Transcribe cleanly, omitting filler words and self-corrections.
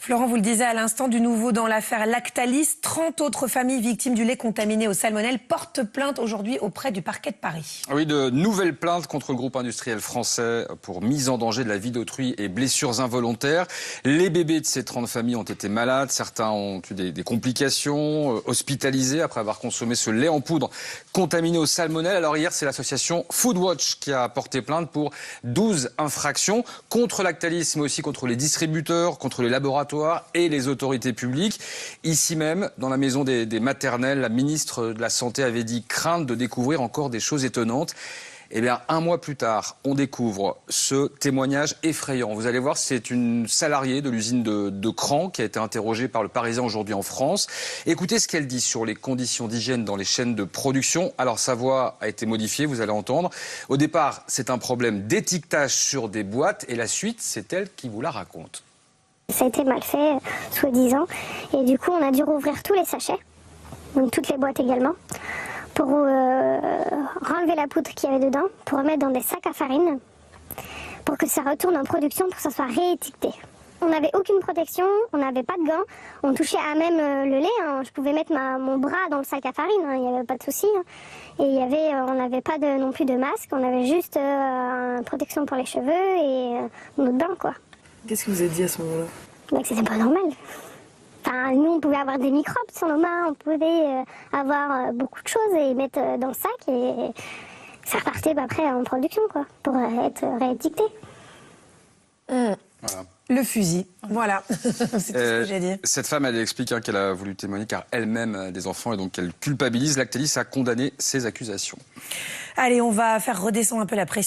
Florent, vous le disiez à l'instant, du nouveau dans l'affaire Lactalis. 30 autres familles victimes du lait contaminé au salmonelle portent plainte aujourd'hui auprès du parquet de Paris. Oui, de nouvelles plaintes contre le groupe industriel français pour mise en danger de la vie d'autrui et blessures involontaires. Les bébés de ces 30 familles ont été malades. Certains ont eu des complications, hospitalisés après avoir consommé ce lait en poudre contaminé au salmonelle. Alors hier, c'est l'association Foodwatch qui a porté plainte pour 12 infractions contre Lactalis, mais aussi contre les distributeurs, contre les laboratoires et les autorités publiques. Ici même, dans la maison des maternelles, la ministre de la Santé avait dit craindre de découvrir encore des choses étonnantes. Eh bien, un mois plus tard, on découvre ce témoignage effrayant. Vous allez voir, c'est une salariée de l'usine de Cran qui a été interrogée par le Parisien aujourd'hui en France. Écoutez ce qu'elle dit sur les conditions d'hygiène dans les chaînes de production. Alors, sa voix a été modifiée, vous allez entendre. Au départ, c'est un problème d'étiquetage sur des boîtes et la suite, c'est elle qui vous la raconte. Ça a été mal fait, soi-disant, et du coup on a dû rouvrir tous les sachets, donc toutes les boîtes également, pour enlever la poudre qu'il y avait dedans, pour remettre dans des sacs à farine, pour que ça retourne en production, pour que ça soit réétiqueté. On n'avait aucune protection, on n'avait pas de gants, on touchait à même le lait, hein. Je pouvais mettre mon bras dans le sac à farine, il n'y avait pas de souci. Hein. Et on n'avait pas non plus de masque, on avait juste une protection pour les cheveux et notre bain, quoi. Qu'est-ce que vous avez dit à ce moment-là? Bah, que c'était pas normal. Enfin, nous, on pouvait avoir des microbes sur nos mains, on pouvait avoir beaucoup de choses et mettre dans le sac et ça repartait après en production, quoi, pour être réétiqueté. Voilà. Le fusil, voilà, c'est tout ce que j'ai dit. Cette femme, elle explique qu'elle a voulu témoigner car elle-même a des enfants et donc elle culpabilise. Lactalis a condamné ces accusations. Allez, on va faire redescendre un peu la pression.